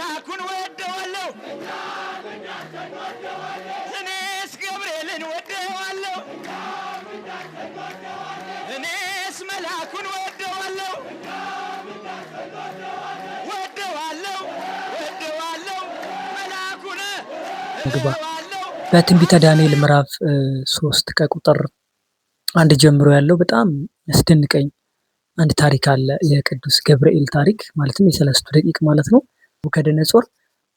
መላኩን ወደዋለሁ እኔስ ገብርኤልን ወደዋለሁ እኔስ መላኩን ወደዋለሁ መላኩን ወደዋለሁ። በትንቢተ ዳንኤል ምዕራፍ 3 ከቁጥር 1 ጀምሮ ያለው በጣም ያስደንቀኝ አንድ ታሪክ አለ። የቅዱስ ገብርኤል ታሪክ ማለትም የሰለስቱ ደቂቅ ማለት ነው። ናቡከደነጾር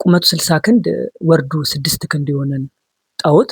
ቁመቱ 60 ክንድ ወርዱ 6 ክንድ የሆነን ጣዖት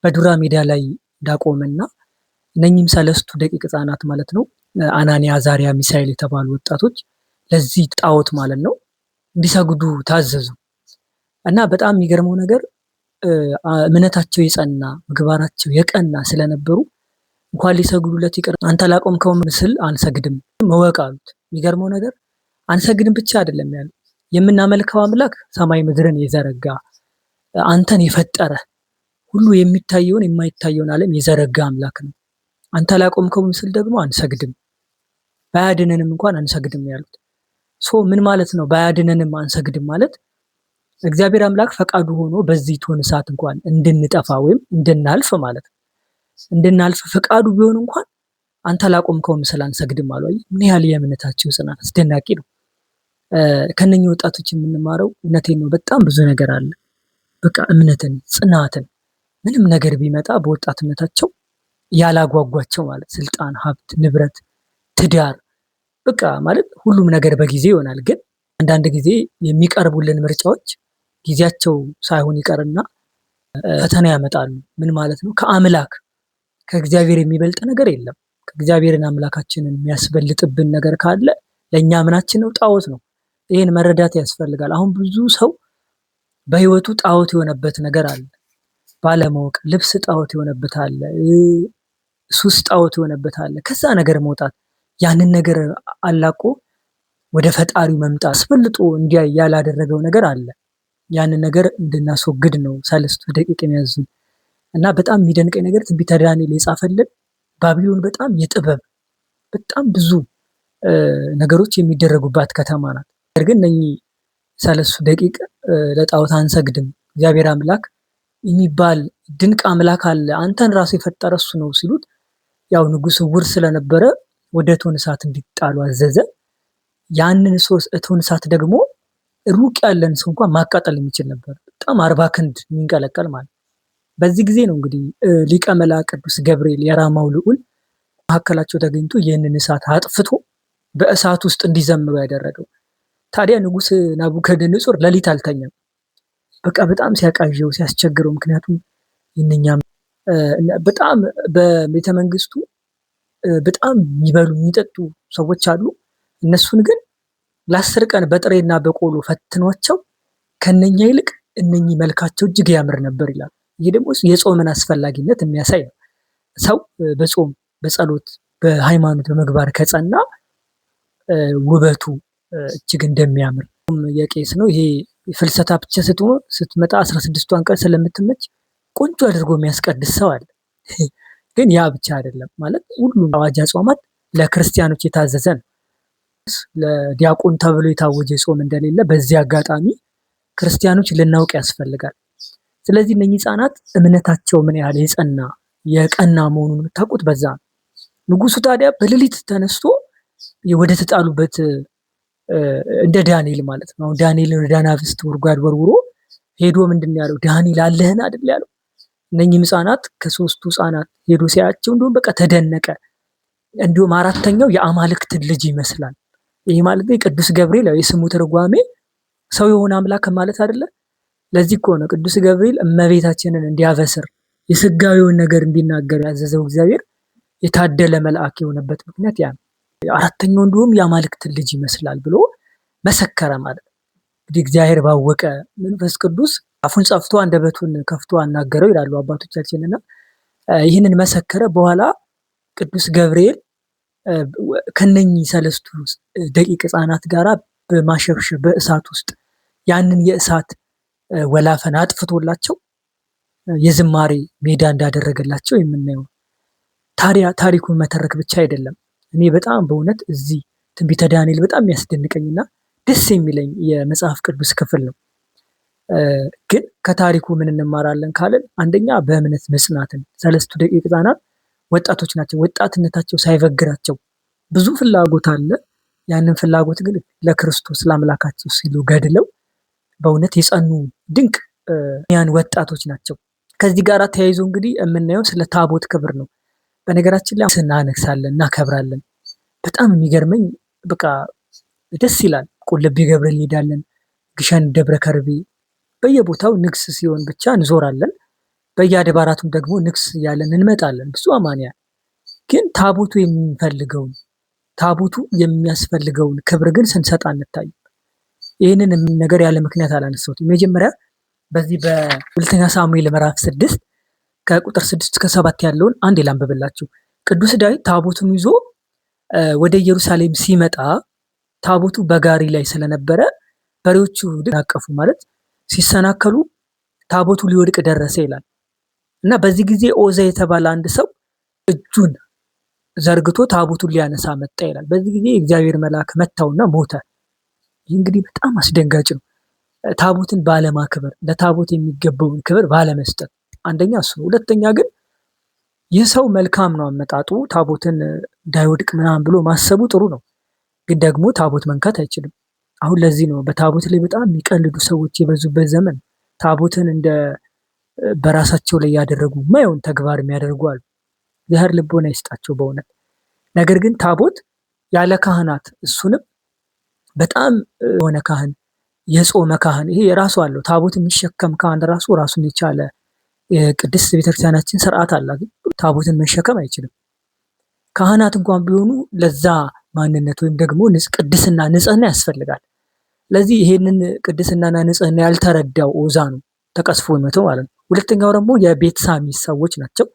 በዱራ ሜዳ ላይ እንዳቆመና እነኚህም ሰለስቱ ደቂቅ ሕፃናት ማለት ነው አናንያ፣ አዛርያ፣ ሚሳኤል የተባሉ ወጣቶች ለዚህ ጣዖት ማለት ነው እንዲሰግዱ ታዘዙ እና በጣም የሚገርመው ነገር እምነታቸው የጸና ምግባራቸው የቀና ስለነበሩ እንኳን ሊሰግዱለት ይቅር አንተ ላቆምከው ምስል አንሰግድም መወቅ አሉት። የሚገርመው ነገር አንሰግድም ብቻ አይደለም ያሉት፣ የምናመልከው አምላክ ሰማይ ምድርን የዘረጋ አንተን የፈጠረ ሁሉ የሚታየውን የማይታየውን ዓለም የዘረጋ አምላክ ነው። አንተ ላቆምከው ምስል ደግሞ አንሰግድም፣ ባያድነንም እንኳን አንሰግድም ያሉት። ምን ማለት ነው? ባያድነንም አንሰግድም ማለት እግዚአብሔር አምላክ ፈቃዱ ሆኖ በዚህ ቶን ሰዓት እንኳን እንድንጠፋ ወይም እንድናልፍ ማለት ነው እንድናልፍ ፈቃዱ ቢሆን እንኳን አንተ ላቆምከው ምስል አንሰግድም አሉ። ምን ያህል የእምነታቸው ጽናት አስደናቂ ነው። ከነኚህ ወጣቶች የምንማረው እውነቴን ነው በጣም ብዙ ነገር አለ። በቃ እምነትን፣ ጽናትን ምንም ነገር ቢመጣ በወጣትነታቸው ያላጓጓቸው ማለት ስልጣን፣ ሀብት፣ ንብረት፣ ትዳር በቃ ማለት ሁሉም ነገር በጊዜ ይሆናል። ግን አንዳንድ ጊዜ የሚቀርቡልን ምርጫዎች ጊዜያቸው ሳይሆን ይቀርና ፈተና ያመጣሉ። ምን ማለት ነው? ከአምላክ ከእግዚአብሔር የሚበልጥ ነገር የለም። ከእግዚአብሔርን አምላካችንን የሚያስበልጥብን ነገር ካለ ለእኛ ምናችን ነው? ጣዖት ነው። ይህን መረዳት ያስፈልጋል። አሁን ብዙ ሰው በህይወቱ ጣዖት የሆነበት ነገር አለ። ባለማወቅ ልብስ ጣዖት የሆነበት አለ፣ ሱስ ጣዖት የሆነበት አለ። ከዛ ነገር መውጣት ያንን ነገር አላቆ ወደ ፈጣሪው መምጣት አስበልጦ እንዲያ ያላደረገው ነገር አለ። ያንን ነገር እንድናስወግድ ነው ሰለስቱ ደቂቅ የሚያዙን። እና በጣም የሚደንቀኝ ነገር ትንቢተ ዳንኤል የጻፈልን ባቢሎን በጣም የጥበብ በጣም ብዙ ነገሮች የሚደረጉባት ከተማ ናት። ነገር ግን እነኚህ ሰለስቱ ደቂቅ ለጣዖት አንሰግድም፣ እግዚአብሔር አምላክ የሚባል ድንቅ አምላክ አለ፣ አንተን ራሱ የፈጠረ እሱ ነው ሲሉት ያው ንጉሥ ዕውር ስለነበረ ወደ እቶነ እሳት እንዲጣሉ አዘዘ። ያንን እቶነ እሳት ደግሞ ሩቅ ያለን ሰው እንኳን ማቃጠል የሚችል ነበር። በጣም 40 ክንድ የሚንቀለቀል ማለት። በዚህ ጊዜ ነው እንግዲህ ሊቀ መላእክት ቅዱስ ገብርኤል የራማው ልዑል መካከላቸው ተገኝቶ ይህንን እሳት አጥፍቶ በእሳት ውስጥ እንዲዘምሩ ያደረገው። ታዲያ ንጉሥ ናቡከደነጾር ሌሊት አልተኛም። በቃ በጣም ሲያቃዠው ሲያስቸግረው፣ ምክንያቱም እነኛም በጣም በቤተ መንግስቱ በጣም የሚበሉ የሚጠጡ ሰዎች አሉ። እነሱን ግን ለ10 ቀን በጥሬና በቆሎ ፈትኗቸው ከነኛ ይልቅ እነኚህ መልካቸው እጅግ ያምር ነበር ይላል። ይሄ ደግሞ የጾምን አስፈላጊነት የሚያሳይ ነው። ሰው በጾም በጸሎት በሃይማኖት በመግባር ከጸና ውበቱ እጅግ እንደሚያምር የቄስ ነው። ይሄ ፍልሰታ ብቻ ስትመጣ 16ቷን ቀን ስለምትመች ቆንጆ አድርጎ የሚያስቀድስ ሰው አለ። ግን ያ ብቻ አይደለም ማለት ሁሉም አዋጅ ጾማት ለክርስቲያኖች የታዘዘ ነው። ለዲያቆን ተብሎ የታወጀ ጾም እንደሌለ በዚህ አጋጣሚ ክርስቲያኖች ልናውቅ ያስፈልጋል። ስለዚህ እነኚህ ሕፃናት እምነታቸው ምን ያህል የጸና የቀና መሆኑን የምታውቁት በዛ ነው። ንጉሱ ታዲያ በሌሊት ተነስቶ ወደ ተጣሉበት እንደ ዳንኤል ማለት ነው። ዳንኤልን ወደ አናብስት ጉድጓድ ወርውሮ ሄዶ ምንድን ያለው? ዳንኤል አለህን አይደል ያለው። እነኚህም ሕፃናት ከ3ቱ ሕፃናት ሄዶ ሲያያቸው እንደውም በቃ ተደነቀ። እንዲሁም አራተኛው የአማልክት ልጅ ይመስላል። ይሄ ማለት ቅዱስ ገብርኤል የስሙ ትርጓሜ ሰው የሆነ አምላክ ማለት አይደለ? ለዚህ እኮ ነው ቅዱስ ገብርኤል እመቤታችንን እንዲያበስር የስጋዊውን ነገር እንዲናገር ያዘዘው እግዚአብሔር የታደለ መልአክ የሆነበት ምክንያት ያ ነው። አራተኛው እንደውም የአማልክት ልጅ ይመስላል ብሎ መሰከረ ማለት ነው። እንግዲህ እግዚአብሔር ባወቀ መንፈስ ቅዱስ አፉን ጸፍቶ አንደበቱን ከፍቶ አናገረው ይላሉ አባቶቻችንና ይህንን መሰከረ። በኋላ ቅዱስ ገብርኤል ከነኚህ ሰለስቱ ደቂቅ ሕፃናት ጋራ በማሸብሸብ በእሳት ውስጥ ያንን የእሳት ወላፈን አጥፍቶላቸው የዝማሬ ሜዳ እንዳደረገላቸው የምናየው። ታዲያ ታሪኩን መተረክ ብቻ አይደለም። እኔ በጣም በእውነት እዚህ ትንቢተ ዳንኤል በጣም የሚያስደንቀኝና ደስ የሚለኝ የመጽሐፍ ቅዱስ ክፍል ነው። ግን ከታሪኩ ምን እንማራለን ካለን አንደኛ በእምነት መጽናትን። ሰለስቱ ደቂቅ ሕፃናት ወጣቶች ናቸው። ወጣትነታቸው ሳይበግራቸው ብዙ ፍላጎት አለ። ያንን ፍላጎት ግን ለክርስቶስ ለአምላካቸው ሲሉ ገድለው በእውነት የጸኑ ድንቅ ያን ወጣቶች ናቸው። ከዚህ ጋር ተያይዞ እንግዲህ የምናየው ስለ ታቦት ክብር ነው። በነገራችን ላይ እናነግሳለን፣ እናከብራለን። በጣም የሚገርመኝ በቃ ደስ ይላል። ቁልቢ ገብርኤል እንሄዳለን፣ ግሸን ደብረ ከርቤ፣ በየቦታው ንግስ ሲሆን ብቻ እንዞራለን። በየአድባራቱም ደግሞ ንግስ ያለን እንመጣለን። ብዙ አማንያን ግን ታቦቱ የሚፈልገውን ታቦቱ የሚያስፈልገውን ክብር ግን ስንሰጥ አንታይም። ይህንን ነገር ያለ ምክንያት አላነሳሁትም። መጀመሪያ በዚህ በሁለተኛ ሳሙኤል ምዕራፍ 6 ከቁጥር 6 እስከ 7 ያለውን አንድ ላንብብላችሁ። ቅዱስ ዳዊት ታቦቱን ይዞ ወደ ኢየሩሳሌም ሲመጣ ታቦቱ በጋሪ ላይ ስለነበረ በሬዎቹ አቀፉ ማለት ሲሰናከሉ ታቦቱ ሊወድቅ ደረሰ ይላል እና በዚህ ጊዜ ኦዛ የተባለ አንድ ሰው እጁን ዘርግቶ ታቦቱን ሊያነሳ መጣ ይላል። በዚህ ጊዜ የእግዚአብሔር መልአክ መታውና ሞተ። ይህ እንግዲህ በጣም አስደንጋጭ ነው። ታቦትን ባለማክበር፣ ለታቦት የሚገባውን ክብር ባለመስጠት፣ አንደኛ እሱ። ሁለተኛ ግን ይህ ሰው መልካም ነው አመጣጡ፣ ታቦትን እንዳይወድቅ ምናምን ብሎ ማሰቡ ጥሩ ነው። ግን ደግሞ ታቦት መንካት አይችልም። አሁን ለዚህ ነው በታቦት ላይ በጣም የሚቀልዱ ሰዎች የበዙበት ዘመን። ታቦትን እንደ በራሳቸው ላይ ያደረጉ ማየውን ተግባር የሚያደርጉ አሉ። እግዚአብሔር ልቦና ይስጣቸው በእውነት። ነገር ግን ታቦት ያለ ካህናት፣ እሱንም በጣም የሆነ ካህን፣ የጾመ ካህን፣ ይሄ የራሱ አለው። ታቦት የሚሸከም ካህን ራሱን የቻለ ቅድስት ቤተክርስቲያናችን ስርዓት አላት። ታቦትን መሸከም አይችልም። ካህናት እንኳን ቢሆኑ ለዛ ማንነት ወይም ደግሞ ቅድስና ንጽህና ያስፈልጋል። ለዚህ ይሄንን ቅድስናና ንጽህና ያልተረዳው ኦዛ ነው ተቀስፎ የመተው ማለት ነው። ሁለተኛው ደግሞ የቤት ሳሚ ሰዎች ናቸው።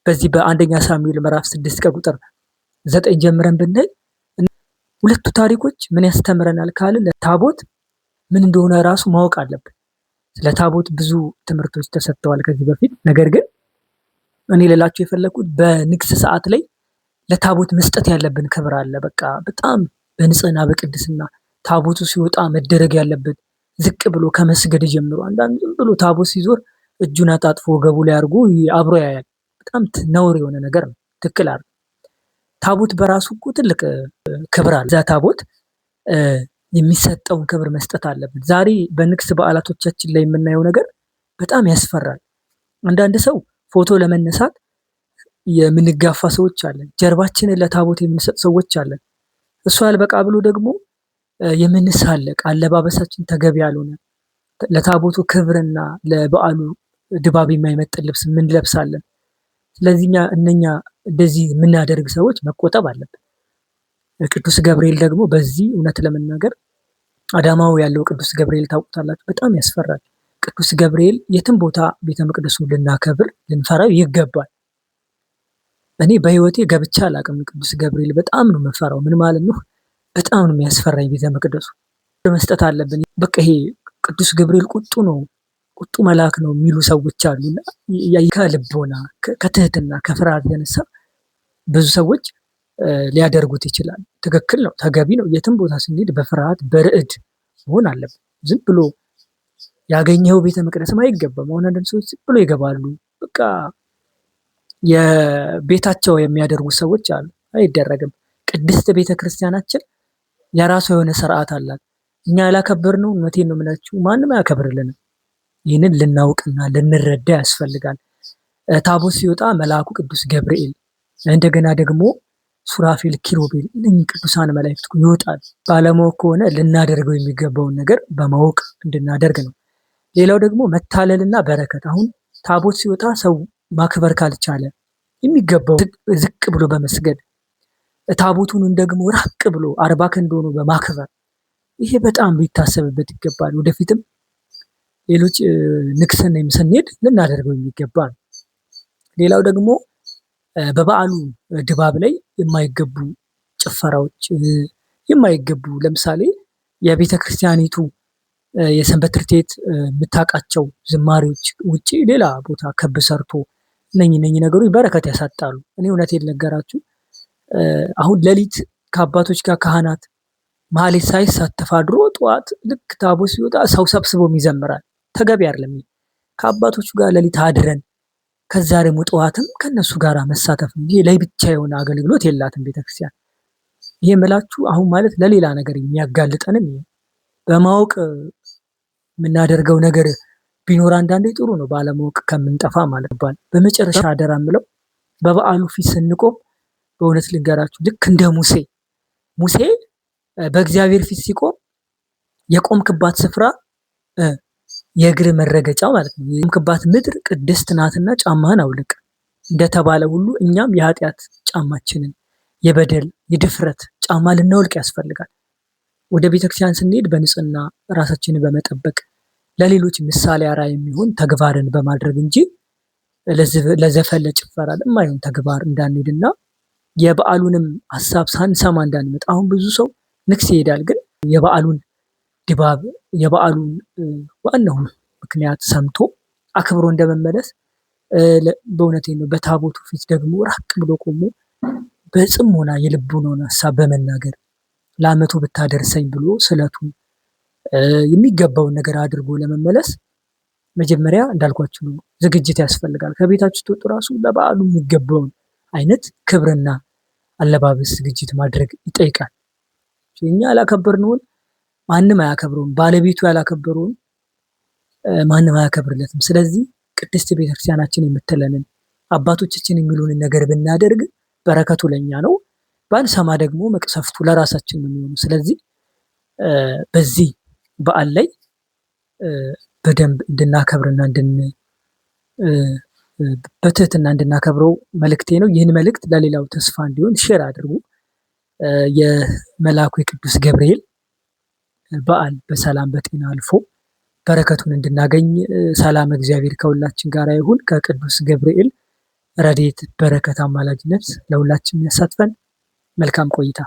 በዚህ በአንደኛ ሳሙኤል ምዕራፍ 6 ከቁጥር 9 ጀምረን ብናይ ሁለቱ ታሪኮች ምን ያስተምረናል ካልን ታቦት ምን እንደሆነ ራሱ ማወቅ አለብን። ስለ ታቦት ብዙ ትምህርቶች ተሰጥተዋል ከዚህ በፊት። ነገር ግን እኔ ልላችሁ የፈለኩት በንግስ ሰዓት ላይ ለታቦት መስጠት ያለብን ክብር አለ። በቃ በጣም በንጽህና በቅድስና ታቦቱ ሲወጣ መደረግ ያለበት ዝቅ ብሎ ከመስገድ ጀምሮ። አንዳንድ ዝም ብሎ ታቦት ሲዞር እጁን አጣጥፎ ወገቡ ላይ አድርጎ አብሮ ያያል። በጣም ነውር የሆነ ነገር ነው። ትክክል አይደል? ታቦት በራሱ እኮ ትልቅ ክብር አለ። እዛ ታቦት የሚሰጠውን ክብር መስጠት አለብን። ዛሬ በንግስ በዓላቶቻችን ላይ የምናየው ነገር በጣም ያስፈራል። አንዳንድ ሰው ፎቶ ለመነሳት የምንጋፋ ሰዎች አለን። ጀርባችንን ለታቦት የምንሰጥ ሰዎች አለን። እሱ አልበቃ ብሎ ደግሞ የምንሳለቅ፣ አለባበሳችን ተገቢ ያልሆነ፣ ለታቦቱ ክብርና ለበዓሉ ድባብ የማይመጥን ልብስ እንለብሳለን። ስለዚህ እነኛ እንደዚህ የምናደርግ ሰዎች መቆጠብ አለብን። ቅዱስ ገብርኤል ደግሞ በዚህ እውነት ለመናገር አዳማው ያለው ቅዱስ ገብርኤል ታውቁታላችሁ፣ በጣም ያስፈራል። ቅዱስ ገብርኤል የትም ቦታ ቤተ መቅደሱ ልናከብር ልንፈራው ይገባል። እኔ በህይወቴ ገብቻ አላውቅም። ቅዱስ ገብርኤል በጣም ነው የምፈራው። ምን ማለት ነው? በጣም ነው የሚያስፈራኝ ቤተ መቅደሱ። መስጠት አለብን። በቃ ይሄ ቅዱስ ገብርኤል ቁጡ ነው፣ ቁጡ መልአክ ነው የሚሉ ሰዎች አሉና ከልቦና ከትህትና ከፍርሃት የተነሳ ብዙ ሰዎች ሊያደርጉት ይችላል። ትክክል ነው፣ ተገቢ ነው። የትም ቦታ ስንሄድ በፍርሃት በርዕድ መሆን አለብን። ዝም ብሎ ያገኘው ቤተ መቅደስም አይገባም። አሁን አንዳንድ ሰዎች ዝም ብሎ ይገባሉ። በቃ የቤታቸው የሚያደርጉ ሰዎች አሉ። አይደረግም። ቅድስት ቤተ ክርስቲያናችን የራሷ የሆነ ስርዓት አላት። እኛ ያላከበርነው እውነቴን ነው የምላችሁ ማንም አያከብርልንም። ይህንን ልናውቅና ልንረዳ ያስፈልጋል። ታቦት ሲወጣ መልአኩ ቅዱስ ገብርኤል እንደገና ደግሞ ሱራፌል፣ ኪሩቤል እነኚህ ቅዱሳን መላእክት ይወጣል። ባለማወቅ ከሆነ ልናደርገው የሚገባውን ነገር በማወቅ እንድናደርግ ነው። ሌላው ደግሞ መታለልና በረከት። አሁን ታቦት ሲወጣ ሰው ማክበር ካልቻለ የሚገባው ዝቅ ብሎ በመስገድ ታቦቱን ደግሞ ራቅ ብሎ 40 ክንድ ሆኖ በማክበር ይሄ በጣም ሊታሰብበት ይገባል። ወደፊትም ሌሎች ንግስና ስንሄድ ልናደርገው የሚገባ ነው። ሌላው ደግሞ በበዓሉ ድባብ ላይ የማይገቡ ጭፈራዎች፣ የማይገቡ ለምሳሌ የቤተ ክርስቲያኒቱ የሰንበት ትምህርት ቤት የምታውቃቸው ዝማሬዎች ውጪ ሌላ ቦታ ከብ ሰርቶ እነኚህ ነገሮች በረከት ያሳጣሉ። እኔ እውነቴን ልንገራችሁ፣ አሁን ሌሊት ከአባቶች ጋር ካህናት ማህሌት ሳይሳተፍ አድሮ ጠዋት ልክ ታቦት ሲወጣ ሰው ሰብስቦም ይዘምራል። ተገቢ አይደለም። ከአባቶቹ ጋር ሌሊት አድረን ከዛ ደግሞ ጠዋትም ከነሱ ጋር መሳተፍ ነው። ይሄ ላይ ብቻ የሆነ አገልግሎት የላትም ቤተክርስቲያን። ይሄ የምላችሁ አሁን ማለት ለሌላ ነገር የሚያጋልጠንም በማወቅ የምናደርገው ነገር ቢኖር አንዳንዴ ጥሩ ነው፣ ባለማወቅ ከምንጠፋ ማለት ነው። በመጨረሻ አደራ የምለው በበዓሉ ፊት ስንቆም በእውነት ልንገራችሁ ልክ እንደ ሙሴ በእግዚአብሔር ፊት ሲቆም የቆምክባት ስፍራ የእግር መረገጫ ማለት ነው። የቆምክባት ምድር ቅድስት ናትና ጫማህን አውልቅ እንደተባለ ሁሉ እኛም የኃጢአት ጫማችንን የበደል የድፍረት ጫማ ልናወልቅ ያስፈልጋል። ወደ ቤተክርስቲያን ስንሄድ በንጽህና ራሳችንን በመጠበቅ ለሌሎች ምሳሌ አርአያ የሚሆን ተግባርን በማድረግ እንጂ ለዘፈን ለጭፈራ ለማይሆን ተግባር እንዳንሄድና የበዓሉንም ሀሳብ ሳንሰማ እንዳንመጣ። አሁን ብዙ ሰው ንግስ ይሄዳል፣ ግን የበዓሉን ድባብ የበዓሉን ዋናው ምክንያት ሰምቶ አክብሮ እንደመመለስ በእውነቴ ነው። በታቦቱ ፊት ደግሞ ራቅ ብሎ ቆሞ በጽሞና የልቡን ሀሳብ በመናገር ለዓመቱ ብታደርሰኝ ብሎ ስለቱን የሚገባውን ነገር አድርጎ ለመመለስ መጀመሪያ እንዳልኳችሁ ነው ዝግጅት ያስፈልጋል። ከቤታችሁ ስትወጡ ራሱ ለበዓሉ የሚገባውን አይነት ክብርና አለባበስ ዝግጅት ማድረግ ይጠይቃል። እኛ ያላከበርነውን ማንም አያከብረውም፣ ባለቤቱ ያላከበረውን ማንም አያከብርለትም። ስለዚህ ቅድስት ቤተክርስቲያናችን የምትለንን አባቶቻችን የሚሉንን ነገር ብናደርግ በረከቱ ለኛ ነው፣ ባንሰማ ደግሞ መቅሰፍቱ ለራሳችን ነው የሚሆኑ። ስለዚህ በዚህ በዓል ላይ በደንብ እንድናከብርና በትህትና እንድናከብረው መልእክቴ ነው። ይህን መልእክት ለሌላው ተስፋ እንዲሆን ሼር አድርጉ። የመልአኩ የቅዱስ ገብርኤል በዓል በሰላም በጤና አልፎ በረከቱን እንድናገኝ ሰላም እግዚአብሔር ከሁላችን ጋር ይሁን። ከቅዱስ ገብርኤል ረድኤት በረከት አማላጅነት ለሁላችን ያሳትፈን። መልካም ቆይታ